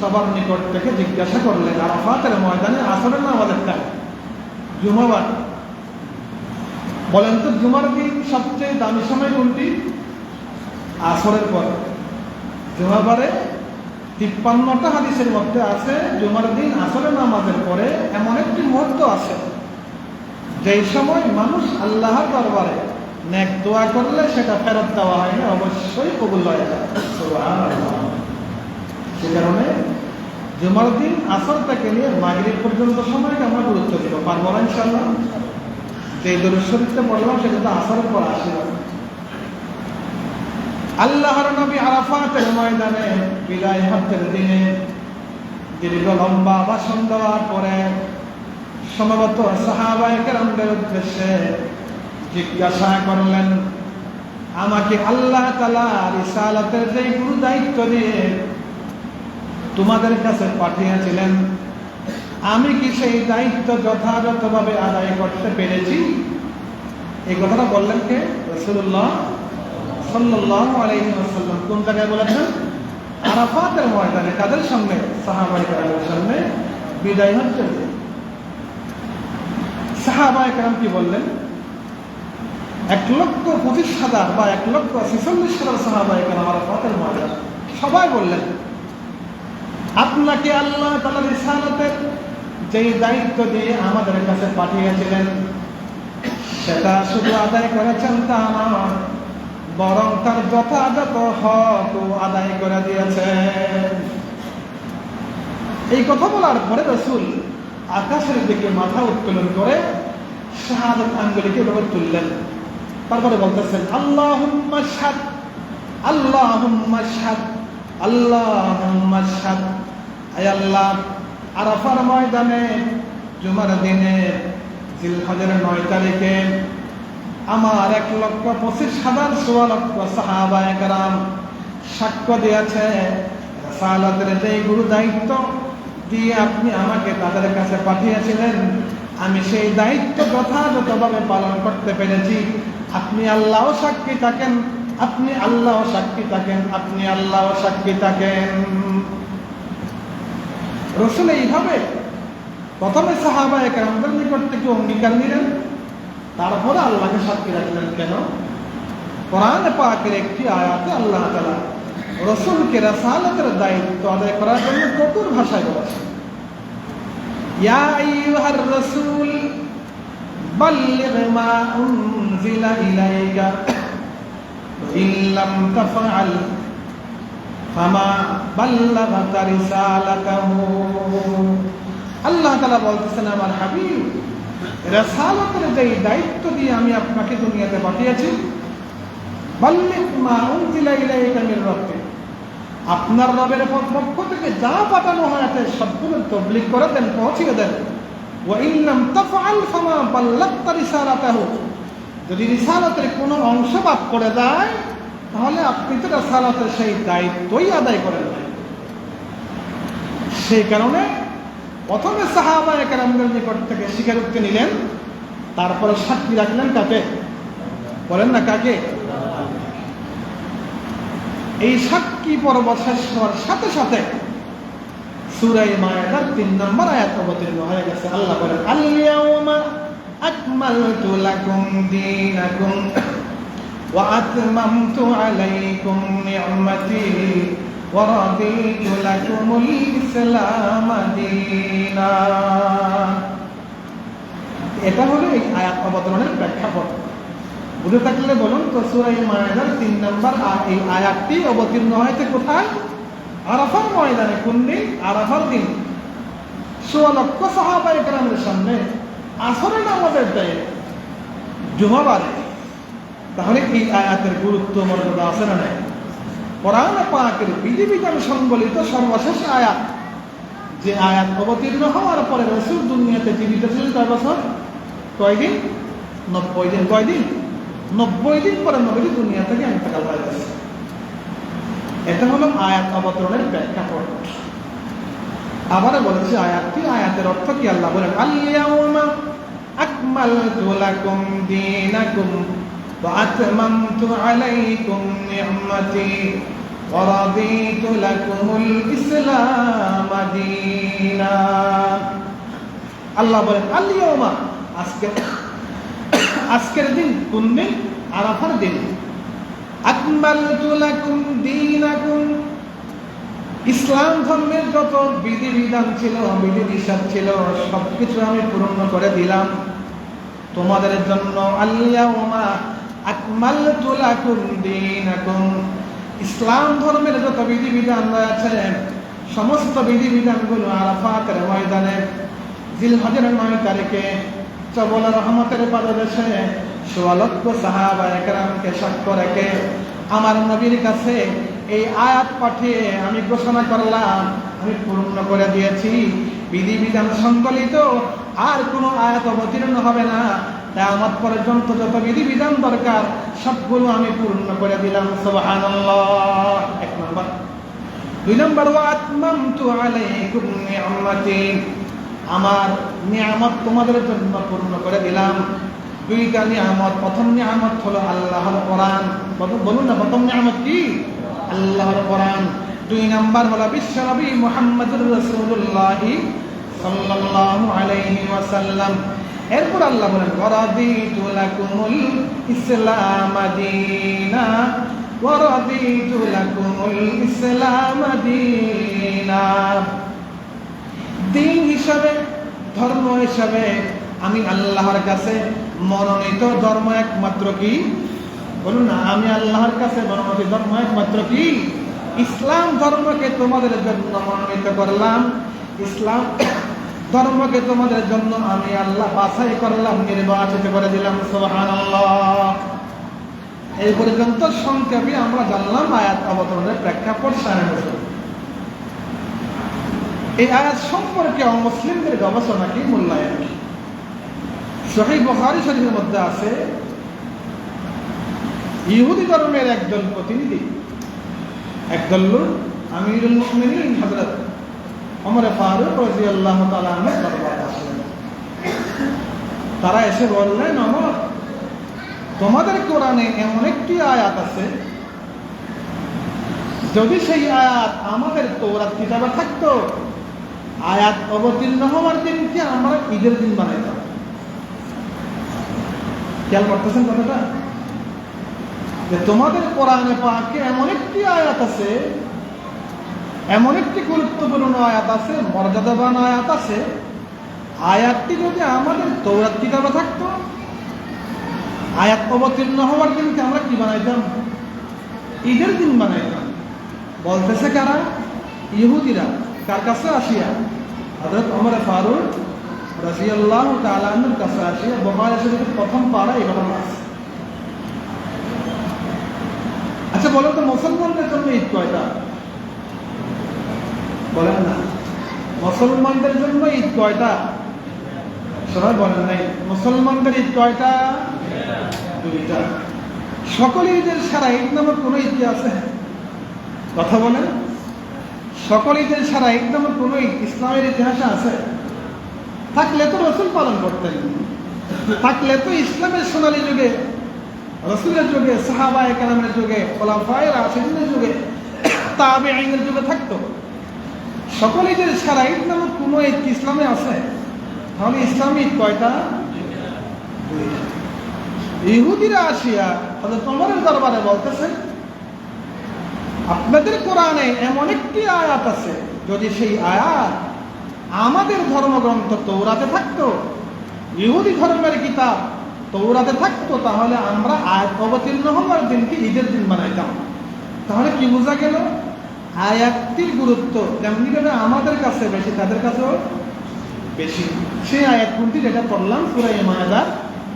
A: সবার নিকট থেকে জিজ্ঞাসা করলেন, আরাফাতের ময়দানে আসরের নামাজের টাইম জুমাবার, বলেন তো জুমার দিন সবচেয়ে দামি সময় কোনটি? আসরের পর। জুমাবারে 53টা হাদিসের মধ্যে আছে জুমার দিন আসরের নামাজের পরে এমন একটি মুহূর্ত আছে যেই সময় মানুষ আল্লাহর দরবারে নেক দোয়া করলে সেটা ফেরত দেওয়া হয় না, অবশ্যই কবুল হয়ে যায়। সে কারণে জুমার দিন আসর থেকে নিয়ে মাগরিব পর্যন্ত সময়কে আমরা গুরুত্ব দিব। পারবো না ইনশাআল্লাহ? যে দরুদ শরীফটা পড়লাম সেটা তো আসরের পর আসে। আল্লাহর নবী আরাফাতের ময়দানে বিদায় হজ্জের দিনে দীর্ঘ লম্বা ভাষণ দেওয়ার পরে সমবেত সাহাবায়ে কেরামদের উদ্দেশ্যে জিজ্ঞাসা করলেন, আমাকে আল্লাহ তাআলা রিসালাতের যে গুরু দায়িত্ব দিয়ে তোমাদের কাছে পাঠিয়েছিলেন, আমি কি সেই দায়িত্ব যথাযথভাবে আদায় করতে পেরেছি? এই কথাটা বললেন কে? রাসূলুল্লাহ সাল্লাল্লাহু আলাইহি ওয়াসাল্লাম। কোন জায়গায় বলেছেন? আরাফাতের ময়দানে। কাদের সামনে? সাহাবায়ে কেরামের সামনে বিদায় হচ্ছে। সাহাবায়ে কেরাম কি বললেন? 1,25,000 বা 1,46,000 সাহাবায়ে কেরাম আরাফাতের ময়দানে সবাই বললেন, আপনাকে আল্লাহ তাআলা রিসালাতের যেই দায়িত্ব দিয়ে আমাদের কাছে পাঠিয়েছিলেন সেটা শুধু আদায় করেছেন তা নয়, বরং তার যথাযথ হক আদায় করে দিয়েছেন। এই কথা বলার পরে রাসূল আকাশের দিকে মাথা উত্তোলন করে শাহাদাত আঙ্গুলিকে এভাবে তুললেন। তারপরে বলতেছেন, আল্লাহুম্মা শাহাদ, আল্লাহুম্মা শাহাদ, আল্লাহুম্মা শাহাদ। আয় আল্লাহ, আরাফার ময়দানে জুমার দিনে জিলহজের 9 তারিখে আমার 1,25,000 সাহাবায়ে কেরাম সাক্ষ্য দিয়েছে রিসালাতের যে গুরু দায়িত্ব দিয়ে আপনি আমাকে তাদের কাছে পাঠিয়েছিলেন, আমি সেই দায়িত্ব যথাযথভাবে পালন করতে পেরেছি। আপনি আল্লাহ সাক্ষী থাকেন, আপনি আল্লাহ সাক্ষী থাকেন, আপনি আল্লাহ সাক্ষী থাকেন। রাসূল এইভাবে প্রথমে সাহাবায়ে কেরামদের নিকট থেকে অঙ্গীকার নিলেন, তারপরে আল্লাহকে সাক্ষী রাখলেন। কেন? কোরআন পাকের একটি আয়াতে আল্লাহ তাআলা রাসূলকে রিসালাতের দায়িত্ব আদায় করার জন্য কঠোর ভাষায় বলেছেন, ইয়া আইয়ুহার রাসূল বাল্লিগ মা উনজিলা ইলাইকা ইন লাম তাফআল ফামা বাল্লাগতা রিসালাতাহু। আল্লাহ তাআলা বলতেছেন, আমার হাবিব, রিসালাতের যে দায়িত্ব দিয়ে আমি আপনাকে দুনিয়াতে পাঠিয়েছি, বাল্লিগ মা উনজিলা ইলাইকা মির রাব্বিক, আপনার রবের পক্ষ থেকে যা পাঠানো হয়েছে সবগুলো তাবলীগ করে দেন, পৌঁছিয়ে দেন। ওয়া ইন লাম তাফআল ফামা বাল্লাগতা রিসালাতাহু, যদি রিসালাতের কোনো অংশ বাদ পড়ে যায় তাহলে আপনি তো রিসালাতের সেই দায়িত্বই আদায় করেন নাই। সেই কারণে প্রথমে সাহাবায়ে কেরামদের নিকট থেকে স্বীকারোক্তি নিলেন, তারপরে সাক্ষী রাখলেন কাকে? বলেন না কাকে? এই সাক্ষী পর্ব শেষ হওয়ার সাথে সাথে সূরা মায়েদার 3 নম্বর আয়াত অবতীর্ণ হয়ে গেছে। আল্লাহ বলেন, আল ইয়াউমা আকমালতু লাকুম দীনাকুম ওয়া আতমামতু আলাইকুম নি'মাতি ওয়া রাদিতু লাকুমুল ইসলাম দীনা। এটা হলো এই আয়াত অবতরণের প্রেক্ষাপট। বুঝে থাকলে বলুন তো, সূরা মায়েদার 3 নম্বর এই আয়াতটি অবতীর্ণ হয়েছে কোথায়? আরাফার ময়দানে। কোন দিন? আরাফার দিন। 16 লক্ষ সাহাবায়ে কেরামের সামনে আসরের নামাজের টাইমে জুমাবারে। তাহলে এই আয়াতের গুরুত্ব মর্যাদা আছে না নাই? কোরআন পাকের বিধিবিধান সংবলিত সর্বশেষ আয়াত, যে আয়াত অবতীর্ণ হওয়ার পরে রাসূল দুনিয়াতে জীবিত ছিলেন কয় বছর? কয়দিন? 90 দিন। কয়দিন? 90 দিন পরে নবী দুনিয়া থেকে ইন্তেকাল হয়ে গেছে। এটা হলো আয়াত অবতরণের প্রেক্ষাপট। আবার বলেছি আয়াতটি, আয়াতের অর্থ কি? আল্লাহ বলেন, আল ইয়াউমা আকমালতু লাকুম দীনাকুম ওয়া আতমামতু আলাইকুম নি'মাতি ورضيت لكم الإسلام دينا আল্লাহ বলেন আল-ইয়াওমা আজকের দিন কোন দিন? আরাফার দিন। আকমালতু লাকুম দীনাকুম, ইসলাম ধর্মের যত বিধিবিধান ছিল, বিধিনিষেধ ছিল, সবকিছু আমি পূর্ণ করে দিলাম তোমাদের জন্য। আল-ইয়াওমা আকমালতু লাকুম দীনাকুম, ইসলাম ধর্মের যত বিধিবিধান রয়েছে সমস্ত বিধিবিধানগুলো আরাফাতের ময়দানে জিলহজের 9 তারিখে চবল রহমতের পাদদেশে 16 লক্ষ সাহাবায়ে কেরামকে সাক্ষ্য রেখে আমার নবীর কাছে এই আয়াত পাঠিয়ে আমি ঘোষণা করলাম আমি পূর্ণ করে দিয়েছি। বিধিবিধান সংকলিত আর কোনো আয়াত অবতীর্ণ হবে না। কিয়ামত পর্যন্ত যত বিধিবিধান দরকার সবগুলো আমি পূর্ণ করে দিলাম। সুবহানাল্লাহ। 1 নম্বর। 2 নম্বর, ওয়া আতমামতু আলাইকুম নি'মাতি, আমার নিয়ামত তোমাদের জন্য পূর্ণ করে দিলাম। 2টা নিয়ামত। প্রথম নিয়ামত হলো আল্লাহর কোরআন। বলুন না, প্রথম নিয়ামত কি? আল্লাহর কোরআন। 2 নাম্বার হলো বিশ্বনবী মুহাম্মদুর রাসূলুল্লাহ সাল্লাল্লাহু আলাইহি ওয়াসাল্লাম। এরপর আল্লাহ বলেন ওয়ারাদিতু লাকুমুল ইসলাম দীনা, ওয়ারাদিতু লাকুমুল ইসলাম দীনা, দিন হিসাবে, ধর্ম হিসাবে আমি আল্লাহর কাছে মনোনীত ধর্ম একমাত্র কি? বলুন না, আমি আল্লাহর কাছে মনোনীত ধর্ম একমাত্র কি? ইসলাম ধর্মকে তোমাদের জন্য মনোনীত করলাম। ইসলাম ধর্মকে তোমাদের জন্য আমি আল্লাহ বাছাই করলাম, নির্বাচিত করে দিলাম। সুবহানাল্লাহ। এই পর্যন্ত সংক্ষেপে আমরা জানলাম আয়াত অবতরণের প্রেক্ষাপট। এই আয়াত সম্পর্কে অমুসলিমদের গবেষণা কি, মূল্যায়ন কি? সহিহ বুখারী শরীফের মধ্যে আছে ইহুদি ধর্মের একজন প্রতিনিধি, একদল লোক আমিরুল মুমিনিন হযরত ওমর ফারুক রাদিয়াল্লাহু তাআলা আনহু দরবারে আসলেন। তারা এসে বললেন, ওমর, তোমাদের কোরআনে এমন একটি আয়াত আছে, যদি সেই আয়াত আমাদের তাওরাত কিতাবে থাকতো, আয়াত অবতীর্ণ হওয়ার দিনকে আমরা ঈদের দিন বানাইতাম। খেয়াল করতেছেন কথাটা? যে তোমাদের কোরআনে পাকে এমন একটি আয়াত আছে, এমন একটি গুরুত্বপূর্ণ আয়াত আছে, মর্যাদাবান আয়াত আছে, আয়াতটি যদি আমাদের তাওরাত কিতাবে থাকতো, আয়াত অবতীর্ণ হওয়ার দিনকে আমরা কি বানাইতাম? ঈদের দিন বানাইতাম। বলতেছে কারা? ইহুদিরা। কার কাছে আসিয়া? হযরত ওমর ফারুক রাদিয়াল্লাহু তাআলা আনহুর কাছে আসিয়া বুখারী শরীফের প্রথম পারা এই ঘটনা আছে। আচ্ছা বলেন তো, মুসলমানদের জন্য ঈদ কয়টা? বলেন না, মুসলমানদের জন্য ঈদ কয়টা? সবাই বলেন নাই। মুসলমানদের ঈদ কয়টা? 2টা। সকল ঈদের সারা ঈদ নামক কোন ঈদ কি আছে? কথা বলেন। সকল ঈদের সারা ঈদ নামক কোন ঈদ ইসলামের ইতিহাসে আছে? থাকলে তো রাসূল পালন করতেন, থাকলে তো ইসলামের সোনালী যুগে, রাসূলের যুগে, সাহাবায়ে কেরামের যুগে, খুলাফায়ে রাশিদিনের যুগে, তাবেঈনের যুগে থাকতো। সকল ঈদের সারা ঈদ নামক কোন ঈদ ইসলামে আছে? তাহলে ইসলামী ঈদ কয়টা? 2টা। ইহুদিরা আসিয়া হযরত ওমরের দরবারে বলতেছে, আপনাদের কোরআনে এমন একটি আয়াত আছে, যদি সেই আয়াত আমাদের ধর্মগ্রন্থ তাওরাতে থাকতো, ইহুদি ধর্মের কিতাব তাওরাতে থাকতো, তাহলে আমরা আয়াত অবতীর্ণ হওয়ার দিনকে ঈদের দিন বানাইতাম। তাহলে কি বোঝা গেল? আয়াতটির গুরুত্ব তেমনিভাবে আমাদের কাছে বেশি, তাদের কাছেও বেশি। সেই আয়াত কোনটি? যেটা পড়লাম সূরা মায়েদার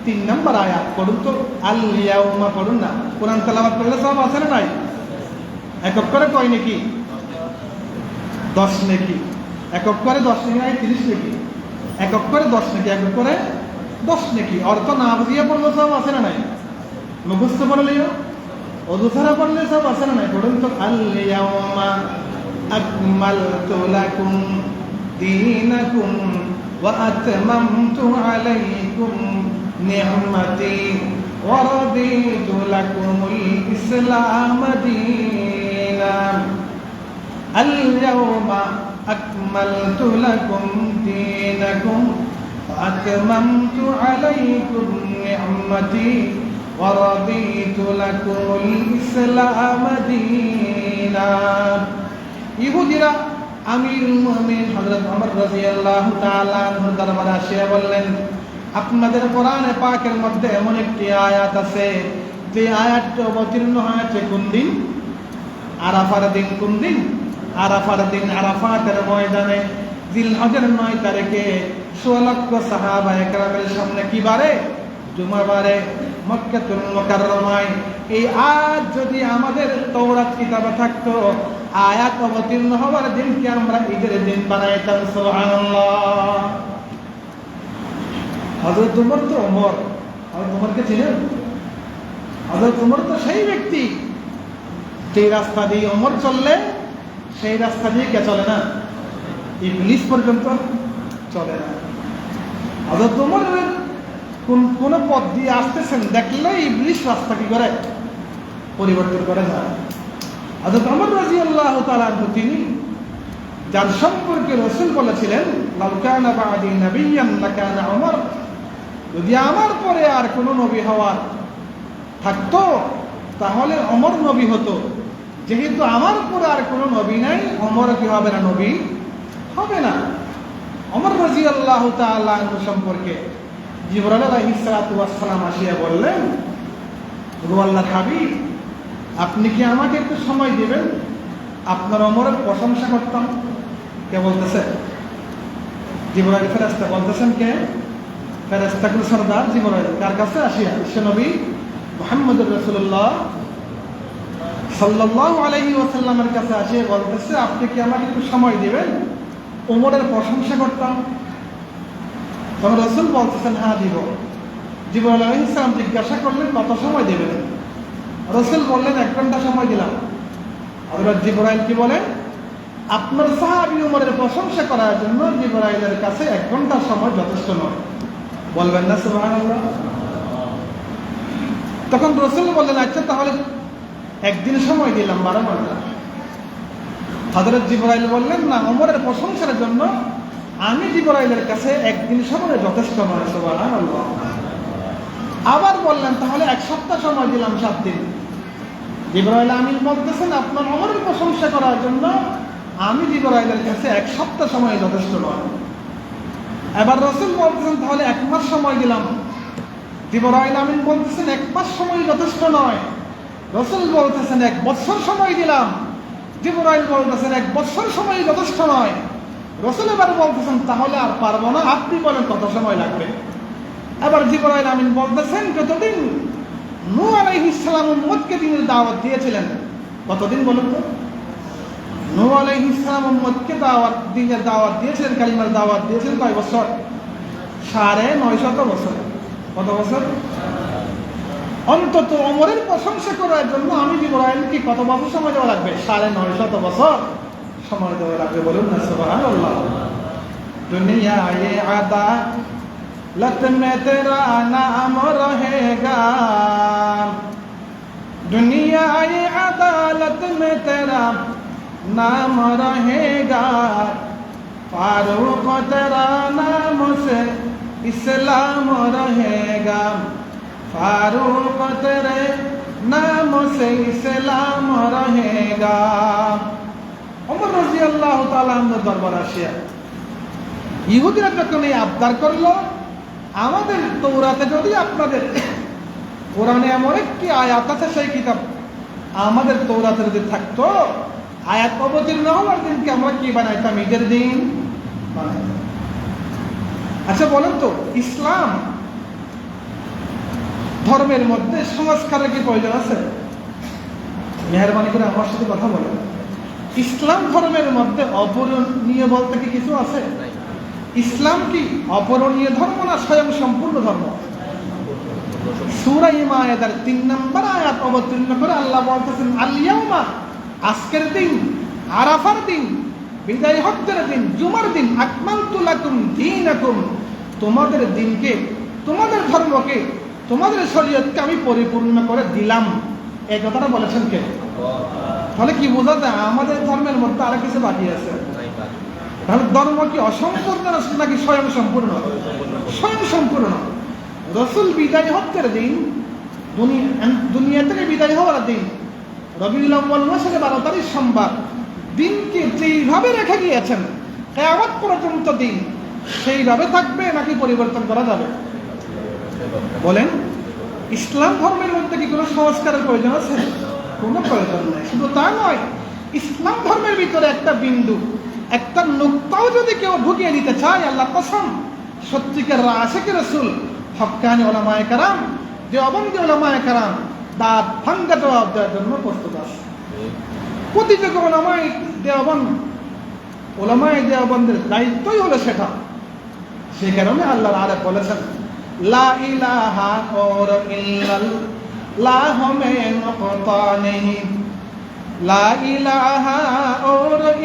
A: 3 নম্বর আয়াত। পড়ুন তো, আল ইয়াউমা পড়ুন না। কোরআন তেলাওয়াত করলে সব আছে না নাই? একক করে কয় নাকি? 10 নাকি? একক করে 10 নাকি নাই 30 নাকি? একক করে 10 নাকি? একক করে 10 নাকি? অর্থ না বুঝিয়ে পড়লে সব আছে না নাই? মুখস্থ পড়লেও, ওযু ছাড়া পড়লে সব আছে না নাই? পড়ুন তো, আল ইয়াউমা আকমালতু লাকুম দীনাকুম ওয়া আতমামতু আলাইকুম নি'মাতি ওয়া রাদিতু লাকুমুল ইসলাম দীনা। আল-ইয়াওমা আকমালতু লাকুম দীনাকুম ওয়া আতমামতু আলাইকুম নি'মাতি ওয়া রাদিতু লাকুমুল ইসলাম দীনা। ইহুদিরা আমিরুল মুমিনিন হযরত ওমর রাদিয়াল্লাহু তাআলা আনহুর দরবারে আসিয়া বললেন, আপনাদের কোরআনে পাকের মধ্যে এমন একটি আয়াত আছে যে আয়াতটি অবতীর্ণ হয়েছে কোন দিন? আরাফার দিন। কোন দিন? আরাফার দিন। আরাফাতের ময়দানে জিলহজের 9 তারিখে 16 লক্ষ সাহাবায়ে কেরামের সামনে কি বারে? জুমাবারে মক্কাতুল মুকাররমায়। এই আয়াত যদি আমাদের তাওরাত কিতাবে থাকতো, আয়াত অবতীর্ণ হওয়ার দিনকে আমরা ঈদের দিন বানাইতাম। সুবহানাল্লাহ। হযরত ওমর তো ওমর, হযরত ওমরকে চিনেন? হযরত ওমর তো সেই ব্যক্তি যে রাস্তা দিয়ে ওমর চললে সেই রাস্তা দিয়ে কে চলে না? ইবলিস পর্যন্ত চলে না। হযরত ওমর কোন পথ দিয়ে আসতেছেন দেখলে ইবলিস রাস্তা কি করে? পরিবর্তন করে যায়। হযরত ওমর রাদিয়াল্লাহু তাআলা তিনি যার সম্পর্কে রাসূল বলেছিলেন, লাউ কানা বা'দি নাবিয়্যান লাকানা ওমর, যদি আমার পরে আর কোন নবী হওয়ার থাকতো তাহলে ওমর নবী হতো। যেহেতু আমার পরে আর কোন নবী নাই, ওমর কি হবে না? নবী হবে না। ওমর রাদিয়াল্লাহু তাআলা আনহু সম্পর্কে জিবরাইল আলাইহিস সালাতু ওয়াস সালাম আসিয়া বললেন, ও আল্লাহর হাবিব, আপনি কি আমাকে একটু সময় দিবেন? আপনার ওমরের প্রশংসা করতাম। কে বলতেছে? জিবরাইল ফেরেশতা বলতেছেন। কে? ফেরেশতাকুল সরদার জিবরাইল কার কাছে আসিয়া বিশ্বনবী মুহাম্মদুর রাসূলুল্লাহ সাল্লাল্লাহু আলাইহি ওয়াসাল্লামের কাছে আসিয়া বলতেছে, আপনি কি আমাকে একটু সময় দিবেন? ওমরের প্রশংসা করতাম। তখন রাসূল বলতেছেন, হ্যাঁ দিব। জিবরাইল আলাইহিস সালাম জিজ্ঞাসা করলেন, কত সময় দেবেন? রাসূল বললেন, 1 ঘন্টা সময় দিলাম। হযরত জিবরাইল কি বলেন? আপনার সাহাবী ওমরের প্রশংসা করার জন্য জিবরাইলের কাছে 1 ঘন্টা সময় যথেষ্ট নয়। বলবেন না সুবহানাল্লাহ? তখন রাসূল বললেন, আচ্ছা তাহলে একদিন সময় দিলাম 12 ঘন্টা। হযরত জিবরাইল বললেন, না, ওমরের প্রশংসার জন্য আমি জিবরাইলের কাছে একদিন সময় যথেষ্ট নয়। সুবহানাল্লাহ। আবার বললেন, তাহলে 1 সপ্তাহ সময় দিলাম, 7 দিন। জিবরাইল আমিন বলতেছেন, আপনার ওমরের প্রশংসা করার জন্য আমি জিবরাইলের কাছে 1 সপ্তাহ সময় যথেষ্ট নয়। এবার রাসূল বলতেছেন, তাহলে 1 মাস সময় দিলাম। জিবরাইল আমিন বলতেছেন, 1 মাস সময় যথেষ্ট নয়। রাসূল বলতেছেন, 1 বছর সময় দিলাম। জিবরাইল বলতেছেন, 1 বছর সময় যথেষ্ট নয়। রাসূল এবার বলতেছেন, তাহলে আর পারবো না, আপনি বলেন কত সময় লাগবে। এবার জিবরাইল আমিন বলতেছেন, যতদিন নূহ আলাইহিস সালাম উম্মতকে তিনি দাওয়াত দিয়েছিলেন। কতদিন বলুন তো? নূহ আলাইহিস সালাম উম্মতকে দিনের দাওয়াত দিয়েছিলেন, কালিমার দাওয়াত দিয়েছিলেন কয় বছর? 950 বছর। কত বছর? অন্তত ওমরের প্রশংসা করার জন্য আমি জিবরাইলকে কত বছর সময় দেওয়া লাগবে? 950 বছর সময় দেওয়া লাগবে। বলুন না সুবহানাল্লাহ। দুনিয়ায়ে আদালত মে তেরা নাম রহেগা, দুনিয়ায়ে আদালত মে তেরা नाम रहेगा, फारूक तेरा नाम से इस्लाम रहेगा, फारूक तेरे नाम से इस्लाम रहेगा। ওমর রাদিয়াল্লাহু তাআলা আনহু দরবার আসিয়া ইহুদিরা যখন এই আবদার করলো, আমাদের তৌরাতে যদি আপনাদের কোরআনে এমন একটি আয়াত আছে, সেই কিতাব আমাদের তৌরাতে যদি থাকতো, আয়াত অবতীর্ণ হওয়ার দিনকে আমরা কি বানাইতাম? ঈদের দিন বানাইতাম। আচ্ছা বলেন তো, ইসলাম ধর্মের মধ্যে সংস্কারের কি প্রয়োজন আছে? মেহরবানি করে আমার সাথে কথা বলেন। ইসলাম ধর্মের মধ্যে অপূরণীয় বলতে কি কিছু আছে? ইসলাম কি অপূরণীয় ধর্ম না স্বয়ং সম্পূর্ণ ধর্ম? সূরা মায়েদার 3 নম্বর আয়াত অবতীর্ণ করে আল্লাহ বলতেছেন, আল-ইয়াউমা, আজকের দিন, আরাফার দিন, বিদায় হজ্জের দিন, জুমার দিন, আকমালতু লাকুম দীনাকুম, তোমাদের দিনকে, তোমাদের ধর্মকে, তোমাদের শরীয়তকে আমি পরিপূর্ণ করে দিলাম। এই কথাটা বলেছেন কে? তাহলে কি বোঝা যায় আমাদের ধর্মের মধ্যে আর কিছু বাকি আছে? তাহলে ধর্ম কি অসম্পূর্ণ নাকি স্বয়ং সম্পূর্ণ? স্বয়ং সম্পূর্ণ। রসুল বিদায় হজ্জের দিন, দুনিয়া থেকে বিদায় হওয়ার দিন, রবিউল আউয়াল মাসের 12 তারিখ সোমবার দিনকে যেইভাবে রেখে গিয়েছেন কিয়ামত পর্যন্ত দিন সেইভাবে থাকবে নাকি পরিবর্তন করা যাবে? বলেন। ইসলাম ধর্মের মধ্যে কি কোনো সংস্কারের প্রয়োজন আছে? কোনো প্রয়োজন নেই। শুধু তা নয়, ইসলাম ধর্মের ভিতরে একটা বিন্দু, একটা নুকতাও যদি কেউ ঢুকিয়ে দিতে চায়, আল্লাহ কসম, সত্যিকার আশিক রাসূল হক্কানি উলামায়ে কেরাম, দেওবন্দি উলামায়ে কেরাম দাঁত ভাঙ্গা জবাব দেওয়ার জন্য প্রস্তুত আছে। প্রতিযোগী উলামায়ে দেওবন্দের দায়িত্বই হলো সেটা। সেই কারণে আল্লাহ আরে বলেছেন, লা ইলাহা ইল্লাল্লাহ মে নুকতা নেহি, লা ইলাহা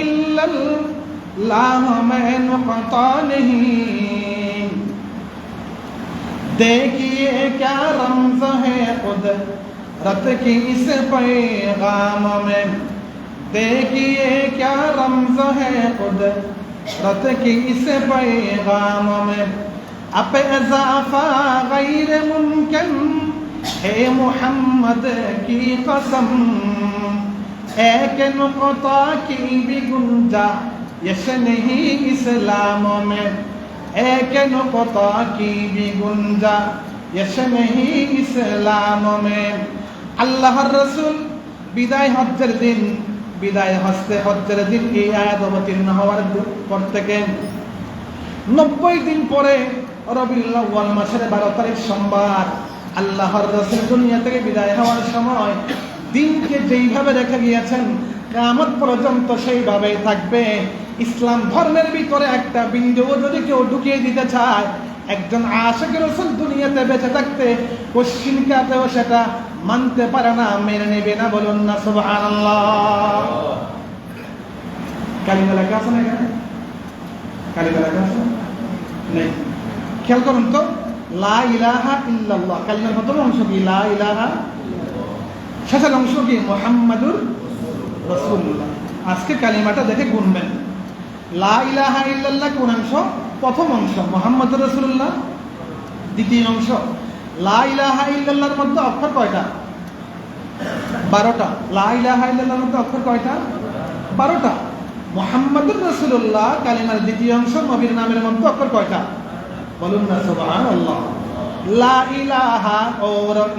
A: ইল্লাল্লাহ মে নুকতা নেহি। देखिए क्या रमज़ है कुदरत की इस पैगाम में, देखिए क्या रमज़ है कुदरत की इस पैगाम में, अब इज़ाफ़ा गैर मुमकिन है मोहम्मद की कसम, एक नुक़्ता की भी गुंजाइश नहीं इस्लाम में, एक नुक़्ता की भी गुंजाइश नहीं इस्लाम में। আল্লাহর রাসূল বিদায় হজ্জের দিন, বিদায় হজ্জের দিন এই আয়াত অবতীর্ণ হওয়ার পর থেকে 90 দিন পরে রবিউল আউয়াল মাসের 12 তারিখ সোমবার আল্লাহর রাসূল দুনিয়া থেকে বিদায় হওয়ার সময় দিনকে যেইভাবে রেখে গিয়েছেন কিয়ামত পর্যন্ত সেইভাবেই থাকবে। ইসলাম ধর্মের ভিতরে একটা বিন্দুও যদি কেউ ঢুকিয়ে দিতে চায়, একজন আশিক রাসূল দুনিয়াতে বেঁচে থাকতে পশ্চিমকাতেও সেটা মানতে পারে না, মেনে নেবে না। বলুন না সুবহানাল্লাহ। কালিমা লেখা আছে না এখানে? কালিমা লেখা আছে নেই? খেয়াল করুন তো, লা ইলাহা ইল্লাল্লাহ কালিমার প্রথম অংশ কি? লা ইলাহা। শেষের অংশ কি? মুহাম্মাদুর রাসূলুল্লাহ। আজকে কালিমাটা দেখে গুনবেন। লা ইলাহা ইল্লাল্লাহ কোন অংশ? প্রথম অংশ। মুহাম্মাদুর রাসূলুল্লাহ দ্বিতীয় অংশ। লা ইলাহা ইল্লাল্লাহর মধ্যে অক্ষর কয়টা? 12টা। লা ইলাহা ইল্লাল্লাহর মধ্যে অক্ষর কয়টা? 12টা। মুহাম্মাদুর রাসূলুল্লাহ কালিমার দ্বিতীয় অংশ, নবীর নামের মধ্যে অক্ষর কয়টা? বলুন না সুবহানাল্লাহ। লা ইলাহা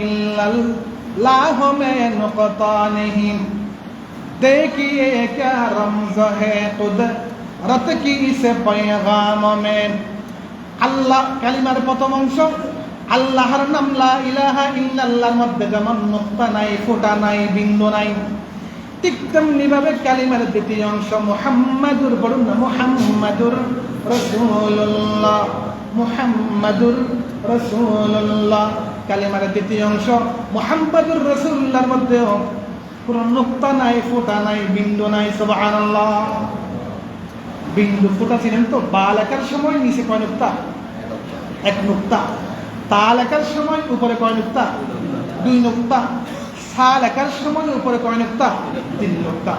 A: ইল্লাল্লাহ মে নুকতা নেহি, देखिए क्या रमज़ है कुदरत की इस पैगाम में। আল্লাহ কালিমার প্রথম অংশ, আল্লাহর নাম লা ইলাহা ইল্লাল্লাহর মধ্যে যেমন নুকতা নাই, ফোঁটা নাই, বিন্দু নাই, ঠিক তেমনি ভাবে কালিমার দ্বিতীয় অংশ মুহাম্মাদুর, বলুন না মুহাম্মাদুর রাসূলুল্লাহ, মুহাম্মাদুর রাসূলুল্লাহ কালিমার দ্বিতীয় অংশ মুহাম্মাদুর রাসূলুল্লাহর মধ্যেও কোনো নুকতা নাই, ফোঁটা নাই, বিন্দু নাই। সুবহানাল্লাহ। বিন্দু ফোঁটা ছিলেন তো? বা লেখার সময় নিচে কয় নুকতা? 1 নুকতা। তা লেখার সময় উপরে কয় নুকতা? 2 নুকতা। সা লেখার সময় উপরে কয় নুকতা? 3 নুকতা।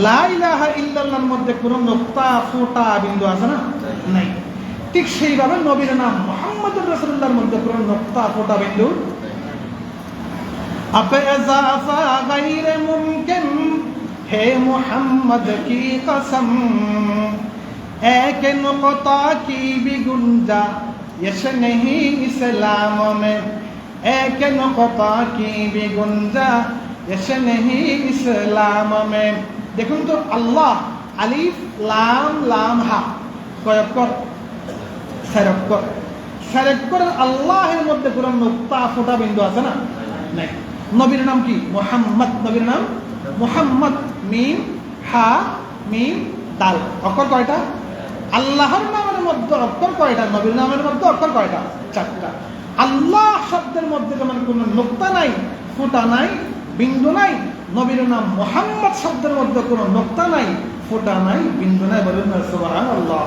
A: লা ইলাহা ইল্লাল্লাহর মধ্যে কোনো নুকতা, ফোঁটা, বিন্দু আছে না? নাই। ঠিক সেইভাবে নবীর নাম মুহাম্মাদুর রাসূলুল্লাহর মধ্যে কোনো নুকতা, ফোঁটা, বিন্দু। अब इज़ाफ़ा गैर मुमकिन है मोहम्मद की कसम, एक नुक़्ता की भी गुंजाइश नहीं इस्लाम में, एक नुक़्ता की भी गुंजाइश नहीं इस्लाम में। দেখুন তো, আল্লাহ আলিফ লাম লাম হা কয় অক্ষর? 4 অক্ষর। 4 অক্ষরের আল্লাহের মধ্যে কোনো নুকতা, ফোঁটা, বিন্দু আছে না? নাই। নবীর নাম কি? মুহাম্মদ। নবীর নাম মুহাম্মদ। মিম হা মিম দাল। অক্ষর কয়টা? আল্লাহর নামের মধ্যে অক্ষর কয়টা? নবীর নামের মধ্যে অক্ষর কয়টা? 4টা। আল্লাহ শব্দের মধ্যে যেমন কোনো নুকতা নাই, ফোঁটা নাই, বিন্দু নাই, নবীর নাম মুহাম্মদ শব্দের মধ্যে কোনো নুকতা নাই, ফোঁটা নাই, বিন্দু নাই। বলুন না সুবহানাল্লাহ।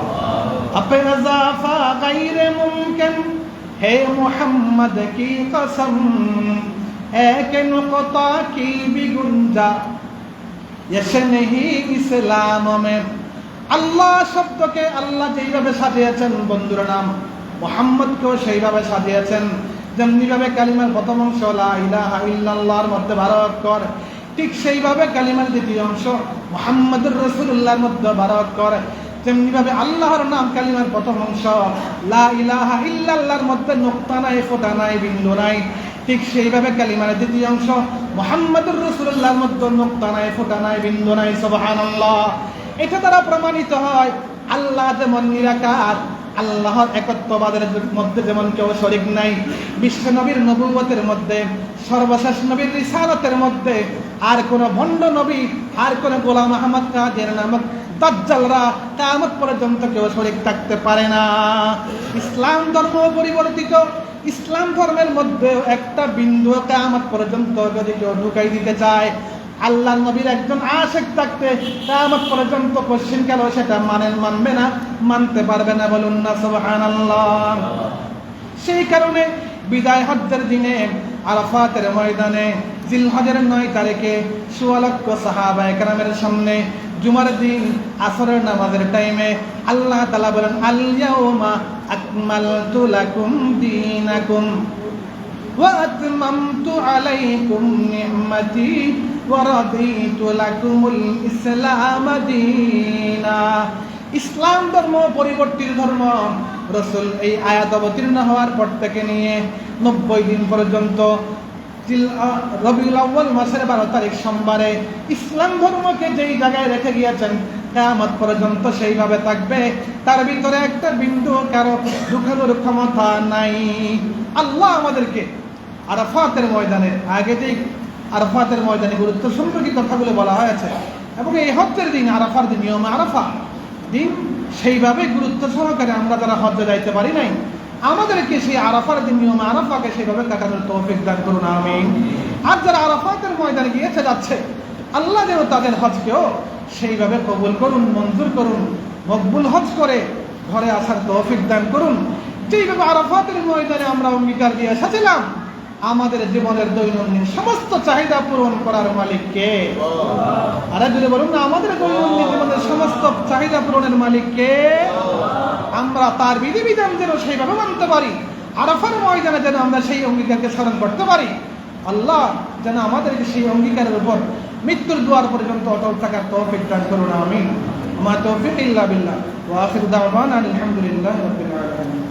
A: আপে ইজাফা গায়র মুমকিন হে মুহাম্মদ কি কসম, एक नुक़्ता की भी गुंजाइश ये नहीं इस्लाम में আল্লাহ শব্দকে আল্লাহ যেইভাবে সাজিয়েছেন বন্ধুরা নাম মুহাম্মদকেও সেইভাবে সাজিয়েছেন যেমনি ভাবে কালিমার প্রথম অংশ লা ইলাহা ইল্লাল্লাহর মধ্যে 12 অক্ষর ঠিক সেইভাবে কালিমার দ্বিতীয় অংশ মুহাম্মদুর রাসূলুল্লাহর মধ্যে 12 অক্ষর যেমনি ভাবে আল্লাহর নাম কালিমার প্রথম অংশ লা ইলাহা ইল্লাল্লাহর মধ্যে নুকতা নাই ফোঁটা নাই বিন্দু নাই ঠিক সেইভাবে কালিমার দ্বিতীয় অংশ মুহাম্মদুর রাসূলুল্লাহর মধ্যে নুকতা নাই ফোঁটা নাই বিন্দু নাই সুবহানাল্লাহ। এটা দ্বারা প্রমাণিত হয় আল্লাহ যেমন নিরাকার আল্লাহর একত্ববাদের মধ্যে যেমন কেউ শরীক নাই বিশ্ব নবীর নবুয়তের মধ্যে সর্বশেষ নবীর রিসালাতের মধ্যে আর কোন ভণ্ড নবী আর কোন গোলাম আহমদ কাদের নামক দাজ্জালরা কিয়ামত পর্যন্ত কেউ শরীক থাকতে পারে না। ইসলাম ধর্ম পরিবর্তিত ইসলাম ধর্মের মধ্যে একটা বিন্দু কিয়ামত পর্যন্ত যদি কেউ ঢুকাই দিতে চায় আল্লাহ নবীর একজন আশিক থাকতে কিয়ামত পর্যন্ত পশ্চিমকালেও সেটা মানবে না মানতে পারবে না বলুন না সুবহানাল্লাহ। সেই কারণে বিদায় হজ্জের দিনে আরাফাতের ময়দানে জিলহজের 9 তারিখে 16 লক্ষ সাহাবায়ে কেরামের সামনে জুমার দিন আসরের নামাজের টাইমে আল্লাহ তাআলা বলেন আল ইয়াউমা আকমালতু লাকুম দীনাকুম ওয়া আতমামতু আলাইকুম নি'মাতি ওয়া রাদিতু লাকুমুল ইসলাম দীনা। ইসলাম ধর্ম পরিবর্তিত ধর্ম। রাসূল এই আয়াত অবতীর্ণ হওয়ার পর থেকে নিয়ে 90 দিন পর্যন্ত রবিউল আউয়াল মাসের 12 তারিখ সোমবারে ইসলাম ধর্মকে যেই জায়গায় রেখে গিয়েছেন কিয়ামত পর্যন্ত সেইভাবে থাকবে, তার ভিতরে একটা বিন্দু কারো ঢুকানোর ক্ষমতা নাই। আল্লাহ আমাদেরকে আরাফাতের ময়দানে আগে যে আরাফাতের ময়দানে গুরুত্ব সম্পর্কে কথাগুলো বলা হয়েছে এবং এই হজ্জের দিন আরাফার দিন নিয়ম আরাফা দিন সেইভাবে গুরুত্ব সহকারে আমরা যারা হজ্জে যাইতে পারি নাই আমাদেরকে সেই আরাফার দিন নিয়ম আরাফাকে সেইভাবে কাটানোর তৌফিক দান করুন আমিন। আর যারা আরাফাতের ময়দানে গিয়েছে যাচ্ছে আল্লাহ যেন তাদের হজকেও সেইভাবে কবুল করুন, মঞ্জুর করুন, মকবুল হজ করে ঘরে আসার তৌফিক দান করুন। যেইভাবে আরাফাতের ময়দানে আমরা অঙ্গীকার দিয়ে এসেছিলাম আমাদের জীবনের দৈনন্দিন সমস্ত চাহিদা পূরণ করার মালিক কে? আরে যদি বলুন না, আমাদের দৈনন্দিন জীবনের সমস্ত চাহিদা পূরণের মালিক কে? আমরা তার বিধিবিধান যেন সেইভাবে মানতে পারি, আরাফার ময়দানে যেন আমরা সেই অঙ্গীকারকে স্মরণ করতে পারি। আল্লাহ যেন আমাদেরকে সেই অঙ্গীকারের উপর মৃত্যুর দুয়ার পর্যন্ত অটল থাকার তৌফিক দান করুন আমিন। মা তৌফিক ইল্লা বিল্লাহ ওয়া আখিরু দাওয়ানা আলহামদুলিল্লাহি রাব্বিল আলামিন।